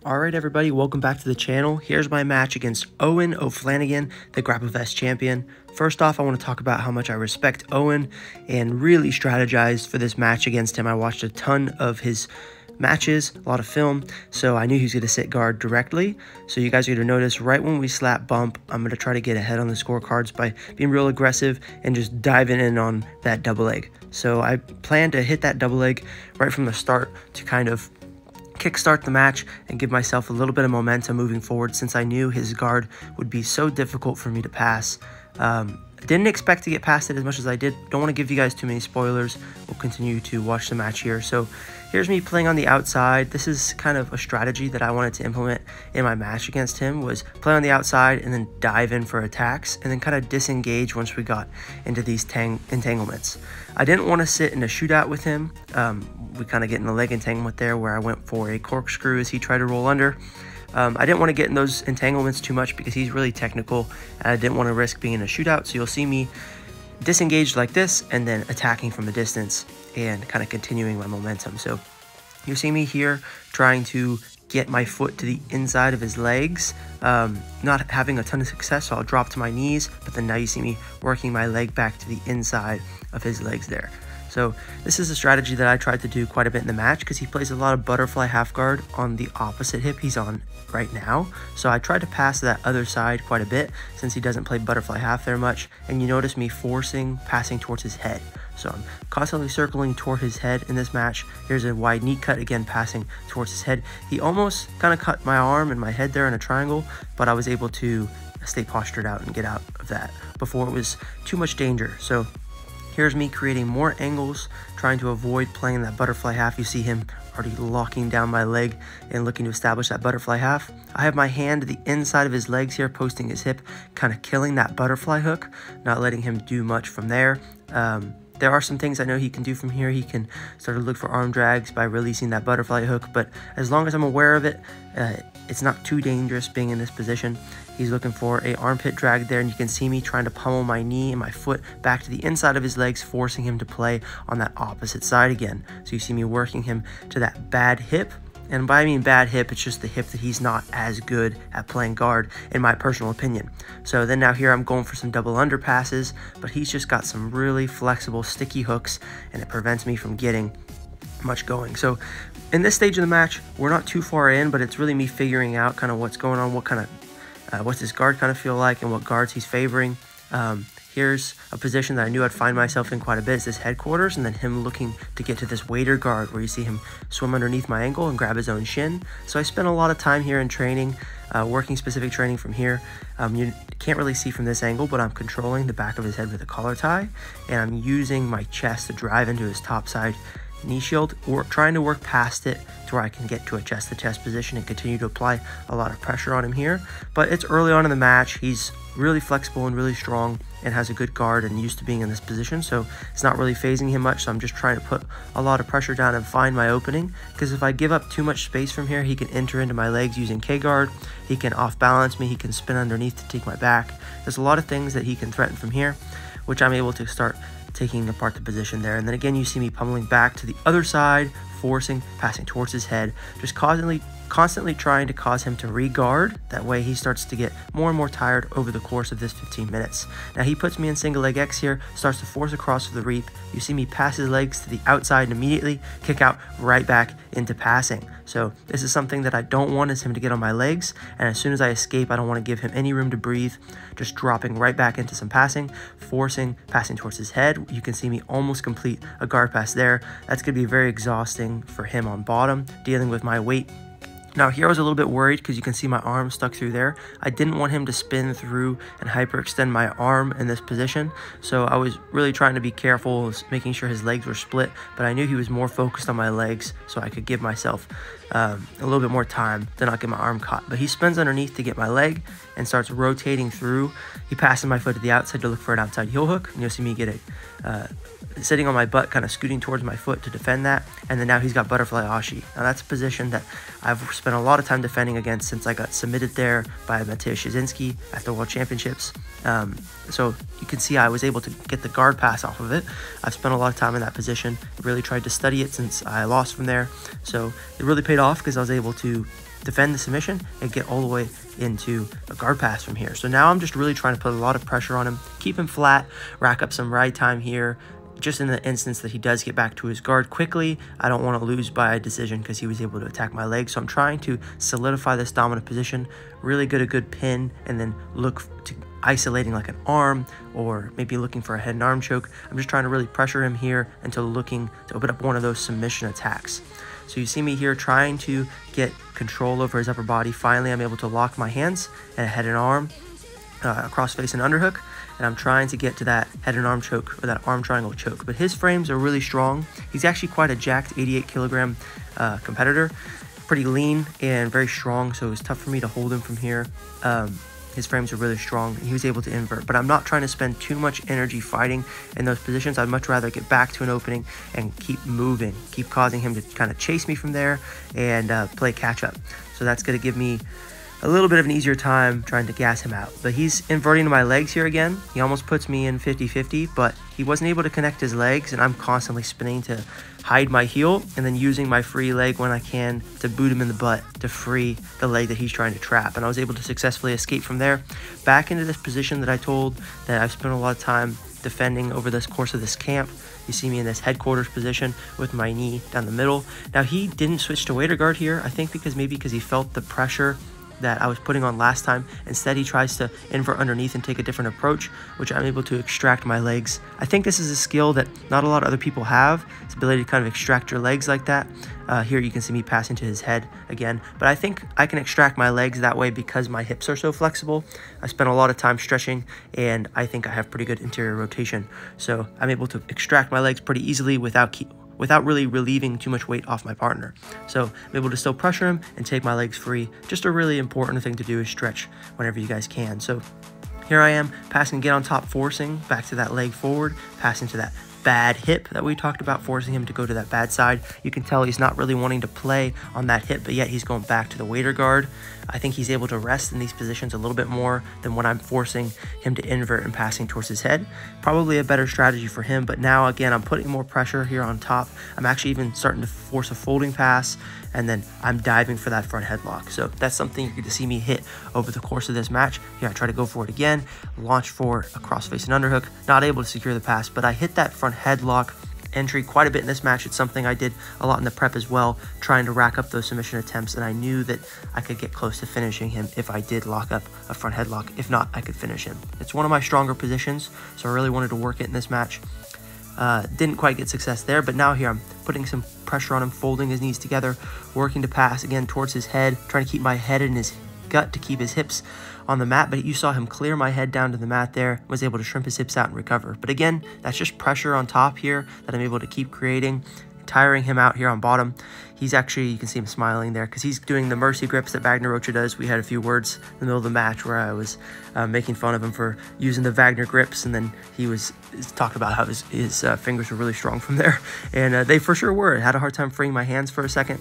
Alright everybody, welcome back to the channel. Here's my match against Eoghan O'Flanagan, the Grapple Fest champion. First off, I want to talk about how much I respect Eoghan and really strategized for this match against him. I watched a ton of his matches, a lot of film, so I knew he was going to sit guard directly. So you guys are going to notice right when we slap bump, I'm going to try to get ahead on the scorecards by being real aggressive and just diving in on that double leg. So I plan to hit that double leg right from the start to kind of kickstart the match and give myself a little bit of momentum moving forward, since I knew his guard would be so difficult for me to pass. Didn't expect to get past it as much as I did. Don't want to give you guys too many spoilers. We'll continue to watch the match here. So here's me playing on the outside. This is kind of a strategy that I wanted to implement in my match against him, was play on the outside and then dive in for attacks and then kind of disengage once we got into these entanglements. I didn't want to sit in a shootout with him. We kind of get in a leg entanglement there where I went for a corkscrew as he tried to roll under. I didn't want to get in those entanglements too much because he's really technical, and I didn't want to risk being in a shootout. So you'll see me disengaged like this and then attacking from a distance and kind of continuing my momentum. So you'll see me here trying to get my foot to the inside of his legs, not having a ton of success, so I'll drop to my knees, but then now you see me working my leg back to the inside of his legs there. So this is a strategy that I tried to do quite a bit in the match because he plays a lot of butterfly half guard on the opposite hip he's on right now. So I tried to pass that other side quite a bit since he doesn't play butterfly half there much. And you notice me passing towards his head. So I'm constantly circling toward his head in this match. Here's a wide knee cut, again passing towards his head. He almost kind of cut my arm and my head there in a triangle, but I was able to stay postured out and get out of that before it was too much danger. So here's me creating more angles, trying to avoid playing that butterfly half. You see him already locking down my leg and looking to establish that butterfly half. I have my hand to the inside of his legs here, posting his hip, kind of killing that butterfly hook, not letting him do much from there. There are some things I know he can do from here. He can start to look for arm drags by releasing that butterfly hook, but as long as I'm aware of it, it's not too dangerous being in this position. He's looking for a armpit drag there, and you can see me trying to pummel my knee and my foot back to the inside of his legs, forcing him to play on that opposite side again. So you see me working him to that bad hip. And by I mean bad hip, it's just the hip that he's not as good at playing guard, in my personal opinion. So then now here I'm going for some double underpasses, but he's just got some really flexible, sticky hooks, and it prevents me from getting much going. So in this stage of the match, we're not too far in, but it's really me figuring out kind of what's going on, what's his guard kind of feel like, and what guards he's favoring. Here's a position that I knew I'd find myself in quite a bit, is this headquarters, and then him looking to get to this waiter guard where you see him swim underneath my ankle and grab his own shin. So I spent a lot of time here in training, working specific training from here. You can't really see from this angle, but I'm controlling the back of his head with a collar tie, and I'm using my chest to drive into his top side knee shield, trying to work past it to where I can get to a chest-to-chest position and continue to apply a lot of pressure on him here. But it's early on in the match. He's really flexible and really strong and has a good guard and used to being in this position, so it's not really phasing him much. So I'm just trying to put a lot of pressure down and find my opening, because if I give up too much space from here, he can enter into my legs using K-guard, he can off-balance me, he can spin underneath to take my back. There's a lot of things that he can threaten from here, which I'm able to start taking apart the position there. And then again, you see me pummeling back to the other side, passing towards his head, just constantly trying to cause him to re-guard. That way he starts to get more and more tired over the course of this 15 minutes. Now he puts me in single leg X here, starts to force across for the reap. You see me pass his legs to the outside and immediately kick out right back into passing. So this is something that I don't want, is him to get on my legs, and as soon as I escape, I don't want to give him any room to breathe, just dropping right back into some passing, passing towards his head. You can see me almost complete a guard pass there. That's going to be very exhausting for him on bottom, dealing with my weight. Now here I was a little bit worried because you can see my arm stuck through there. I didn't want him to spin through and hyperextend my arm in this position, so I was really trying to be careful, making sure his legs were split, but I knew he was more focused on my legs, so I could give myself a little bit more time to not get my arm caught. But he spins underneath to get my leg and starts rotating through. He passes my foot to the outside to look for an outside heel hook, and you'll see me get sitting on my butt, kind of scooting towards my foot to defend that. And then now he's got butterfly ashi. Now that's a position that I've spent a lot of time defending against since I got submitted there by Mateusz Szczęsny at the World Championships. So you can see I was able to get the guard pass off of it. I've spent a lot of time in that position. Really tried to study it since I lost from there. So it really paid off because I was able to defend the submission and get all the way into a guard pass from here. So now I'm just really trying to put a lot of pressure on him, keep him flat, rack up some ride time here. Just in the instance that he does get back to his guard quickly, I don't want to lose by a decision because he was able to attack my leg. So I'm trying to solidify this dominant position, really get a good pin, and then look to isolating like an arm or maybe looking for a head and arm choke. I'm just trying to really pressure him here until looking to open up one of those submission attacks. So you see me here trying to get control over his upper body. Finally, I'm able to lock my hands and a head and arm, cross face and underhook, and I'm trying to get to that head and arm choke or that arm triangle choke. But his frames are really strong. He's actually quite a jacked 88 kilogram competitor, pretty lean and very strong, so it was tough for me to hold him from here. His frames are really strong, and he was able to invert. But I'm not trying to spend too much energy fighting in those positions. I'd much rather get back to an opening and keep moving, keep causing him to kind of chase me from there and play catch up. So that's going to give me a little bit of an easier time trying to gas him out. But he's inverting to my legs here again. He almost puts me in 50-50, but he wasn't able to connect his legs, and I'm constantly spinning to hide my heel and then using my free leg when I can to boot him in the butt to free the leg that he's trying to trap. And I was able to successfully escape from there back into this position that I told that I've spent a lot of time defending over this course of this camp. You see me in this headquarters position with my knee down the middle. Now he didn't switch to waiter guard here, I think because he felt the pressure that I was putting on last time. Instead, he tries to invert underneath and take a different approach, which I'm able to extract my legs. I think this is a skill that not a lot of other people have, this ability to kind of extract your legs like that. Here you can see me passing to his head again, but I think I can extract my legs that way because my hips are so flexible. I spent a lot of time stretching, and I think I have pretty good interior rotation. So I'm able to extract my legs pretty easily without really relieving too much weight off my partner. So I'm able to still pressure him and take my legs free. Just a really important thing to do is stretch whenever you guys can. So here I am, passing, get on top, forcing back to that leg forward, passing to that bad hip that we talked about, forcing him to go to that bad side. You can tell he's not really wanting to play on that hip, but yet he's going back to the waiter guard. I think he's able to rest in these positions a little bit more than when I'm forcing him to invert and passing towards his head. Probably a better strategy for him, but now again, I'm putting more pressure here on top. I'm actually even starting to force a folding pass, and then I'm diving for that front headlock. So that's something you're going to see me hit over the course of this match. Here I try to go for it again, launch for a crossface and underhook, not able to secure the pass, but I hit that front headlock entry quite a bit in this match. It's something I did a lot in the prep as well, trying to rack up those submission attempts, and I knew that I could get close to finishing him if I did lock up a front headlock. If not, I could finish him. It's one of my stronger positions, so I really wanted to work it in this match. Didn't quite get success there, but now here I'm putting some pressure on him, folding his knees together, working to pass again towards his head, trying to keep my head in his gut to keep his hips on the mat. But you saw him clear my head down to the mat there, was able to shrimp his hips out and recover. But again, that's just pressure on top here that I'm able to keep creating, tiring him out here on bottom. He's actually, you can see him smiling there because he's doing the mercy grips that Wagner Rocha does. We had a few words in the middle of the match where I was making fun of him for using the Wagner grips, and then he was talking about how his fingers were really strong from there, and they for sure were. I had a hard time freeing my hands for a second,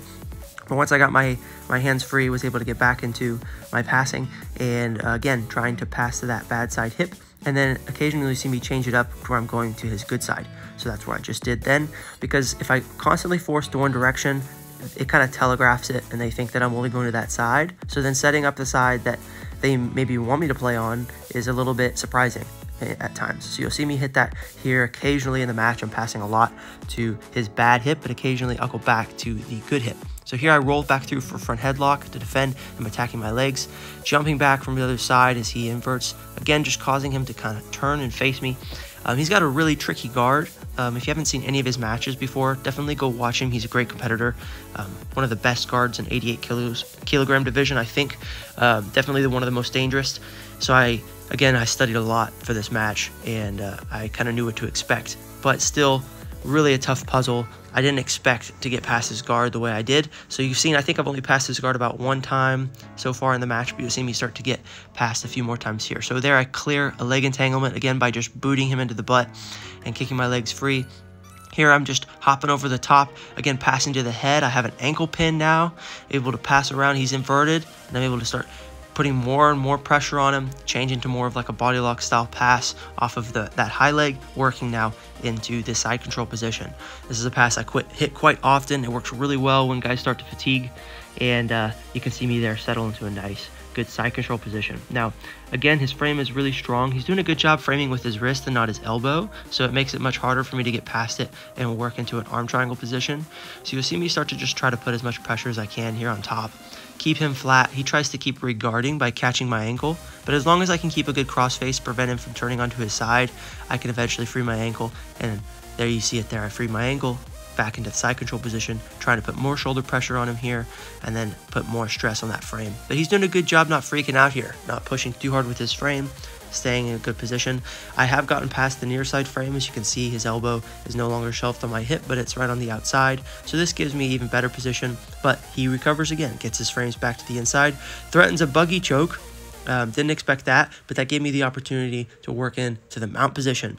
but once I got my hands free, was able to get back into my passing, and again, trying to pass to that bad side hip, and then occasionally you see me change it up where I'm going to his good side. So that's what I just did then, because if I constantly force to one direction, it kind of telegraphs it, and they think that I'm only going to that side. So then setting up the side that they maybe want me to play on is a little bit surprising at times. So you'll see me hit that here occasionally in the match. I'm passing a lot to his bad hip, but occasionally I'll go back to the good hip. So here I roll back through for front headlock to defend. I'm attacking my legs, jumping back from the other side as he inverts. Again, just causing him to kind of turn and face me. He's got a really tricky guard. If you haven't seen any of his matches before, definitely go watch him. He's a great competitor. One of the best guards in 88 kilogram division, I think. Definitely one of the most dangerous. So I studied a lot for this match, and I kind of knew what to expect. But still, really a tough puzzle. I didn't expect to get past his guard the way I did. So you've seen, I think I've only passed his guard about one time so far in the match, but you'll see me start to get past a few more times here. So there I clear a leg entanglement, again, by just booting him into the butt and kicking my legs free. Here I'm just hopping over the top, again passing to the head. I have an ankle pin now, able to pass around. He's inverted, and I'm able to start putting more and more pressure on him, changing to more of like a body lock style pass off of that high leg, working now into the side control position. This is a pass I hit quite often. It works really well when guys start to fatigue, and you can see me there settle into a nice, good side control position. Now, again, his frame is really strong. He's doing a good job framing with his wrist and not his elbow, so it makes it much harder for me to get past it and work into an arm triangle position. So you'll see me start to just try to put as much pressure as I can here on top. Keep him flat. He tries to keep regarding by catching my ankle, but as long as I can keep a good crossface, prevent him from turning onto his side, I can eventually free my ankle. And there you see it there. I freed my ankle back into the side control position, trying to put more shoulder pressure on him here, and then put more stress on that frame. But he's doing a good job not freaking out here, not pushing too hard with his frame, staying in a good position. I have gotten past the near side frame. As you can see, his elbow is no longer shelved on my hip, but it's right on the outside. So this gives me even better position, but he recovers again, gets his frames back to the inside, threatens a buggy choke. Didn't expect that, but that gave me the opportunity to work into the mount position.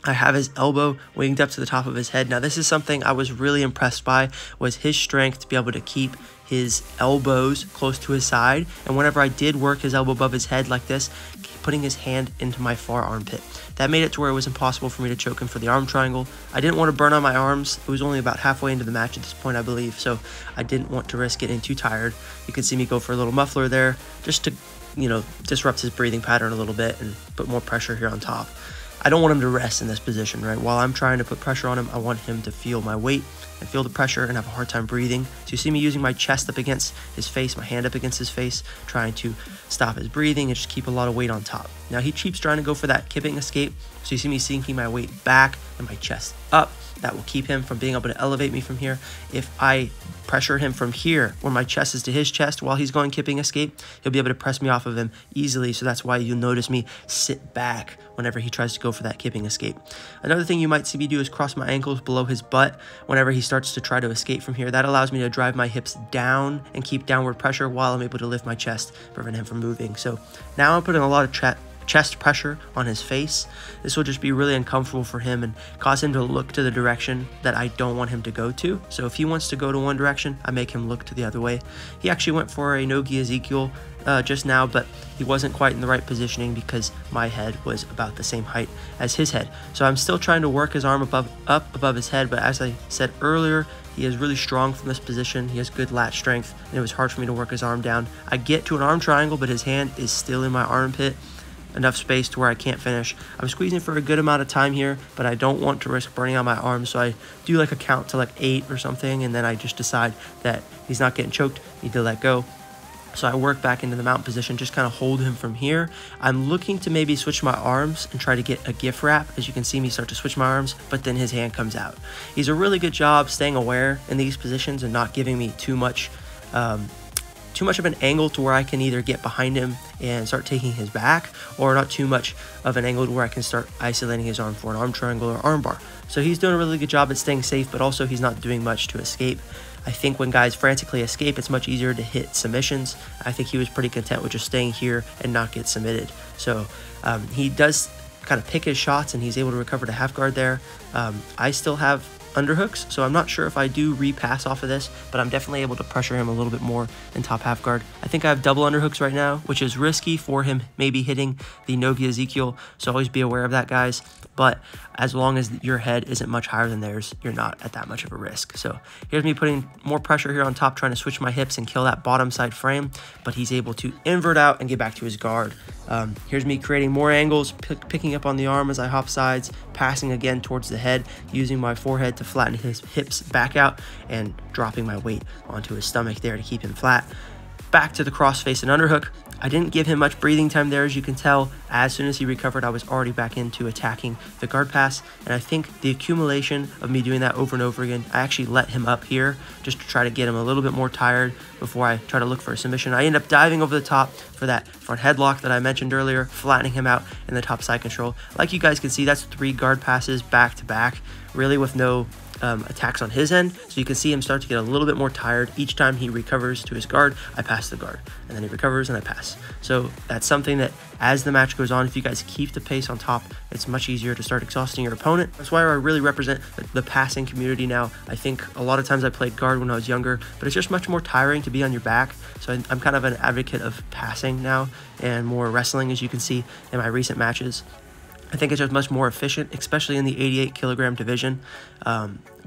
I have his elbow winged up to the top of his head. Now, this is something I was really impressed by, was his strength to be able to keep his elbows close to his side. And whenever I did work his elbow above his head like this, putting his hand into my far armpit. That made it to where it was impossible for me to choke him for the arm triangle. I didn't want to burn on my arms. It was only about halfway into the match at this point, I believe, so I didn't want to risk getting too tired. You can see me go for a little muffler there, just to, disrupt his breathing pattern a little bit and put more pressure here on top. I don't want him to rest in this position, right? While I'm trying to put pressure on him, I want him to feel my weight and feel the pressure and have a hard time breathing. So you see me using my chest up against his face, my hand up against his face, trying to stop his breathing and just keep a lot of weight on top. Now he keeps trying to go for that kipping escape. So you see me sinking my weight back and my chest up. That will keep him from being able to elevate me from here. If I pressure him from here, where my chest is to his chest while he's going kipping escape, he'll be able to press me off of him easily. So that's why you'll notice me sit back whenever he tries to go for that kipping escape. Another thing you might see me do is cross my ankles below his butt whenever he starts to try to escape from here. That allows me to drive my hips down and keep downward pressure while I'm able to lift my chest, prevent him from moving. So now I'm putting a lot of chest pressure on his face. This will just be really uncomfortable for him and cause him to look to the direction that I don't want him to go to. So if he wants to go to one direction, I make him look to the other way. He actually went for a NoGi Ezekiel just now, but he wasn't quite in the right positioning because my head was about the same height as his head. So I'm still trying to work his arm up above his head, but as I said earlier, he is really strong from this position. He has good lat strength, and it was hard for me to work his arm down. I get to an arm triangle, but his hand is still in my armpit. Enough space to where I can't finish. I'm squeezing for a good amount of time here, but I don't want to risk burning on my arms, so I do like a count to like 8 or something, and then I just decide that he's not getting choked, need to let go. So I work back into the mount position, just kind of hold him from here. I'm looking to maybe switch my arms and try to get a gift wrap. As you can see me start to switch my arms, but then his hand comes out. He's a really good job staying aware in these positions and not giving me too much of an angle to where I can either get behind him and start taking his back, or not too much of an angle to where I can start isolating his arm for an arm triangle or arm bar. So he's doing a really good job at staying safe, but also he's not doing much to escape. I think when guys frantically escape, it's much easier to hit submissions. I think he was pretty content with just staying here and not get submitted. So he does kind of pick his shots, and he's able to recover to half guard there. I still have underhooks, so I'm not sure if I do repass off of this, but I'm definitely able to pressure him a little bit more in top half guard. I think I have double underhooks right now, which is risky for him maybe hitting the NoGi Ezekiel, so always be aware of that, guys. But as long as your head isn't much higher than theirs, you're not at that much of a risk. So here's me putting more pressure here on top, trying to switch my hips and kill that bottom side frame, but he's able to invert out and get back to his guard. Here's me creating more angles, picking up on the arm as I hop sides, passing again towards the head, using my forehead to flatten his hips back out, and dropping my weight onto his stomach there to keep him flat. Back to the crossface and underhook. I didn't give him much breathing time there, as you can tell. As soon as he recovered, I was already back into attacking the guard pass, and I think the accumulation of me doing that over and over again, I actually let him up here just to try to get him a little bit more tired before I try to look for a submission. I end up diving over the top for that front headlock that I mentioned earlier, flattening him out in the top side control. Like you guys can see, that's 3 guard passes back to back, really with no attacks on his end. So you can see him start to get a little bit more tired. Each time he recovers to his guard, I pass the guard. And then he recovers and I pass. So that's something that as the match goes on, if you guys keep the pace on top, it's much easier to start exhausting your opponent. That's why I really represent the passing community now. I think a lot of times I played guard when I was younger, but it's just much more tiring to be on your back. So I'm kind of an advocate of passing now and more wrestling, as you can see in my recent matches. I think it's just much more efficient, especially in the 88 kilogram division.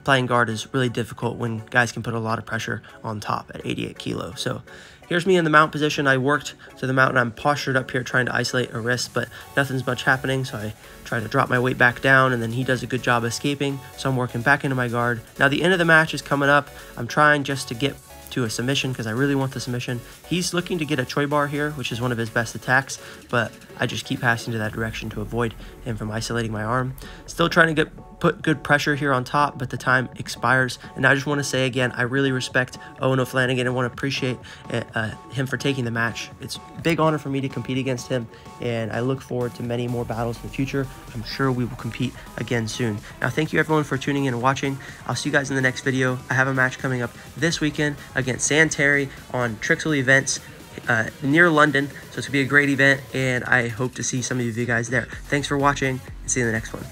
Playing guard is really difficult when guys can put a lot of pressure on top at 88 kilo. So here's me in the mount position. I worked to the mount and I'm postured up here trying to isolate a wrist, but nothing's much happening. So I try to drop my weight back down and then he does a good job escaping. So I'm working back into my guard. Now the end of the match is coming up. I'm trying just to get to a submission because I really want the submission. He's looking to get a choi bar here, which is one of his best attacks, but I just keep passing to that direction to avoid him from isolating my arm. Still trying to put good pressure here on top, but the time expires. And I just want to say again, I really respect Eoghan O'Flanagan and want to appreciate him for taking the match. It's a big honor for me to compete against him, and I look forward to many more battles in the future. I'm sure we will compete again soon. Now, thank you everyone for tuning in and watching. I'll see you guys in the next video. I have a match coming up this weekend against San Terry on Trixel Events near London. So it's going to be a great event, and I hope to see some of you guys there. Thanks for watching, and see you in the next one.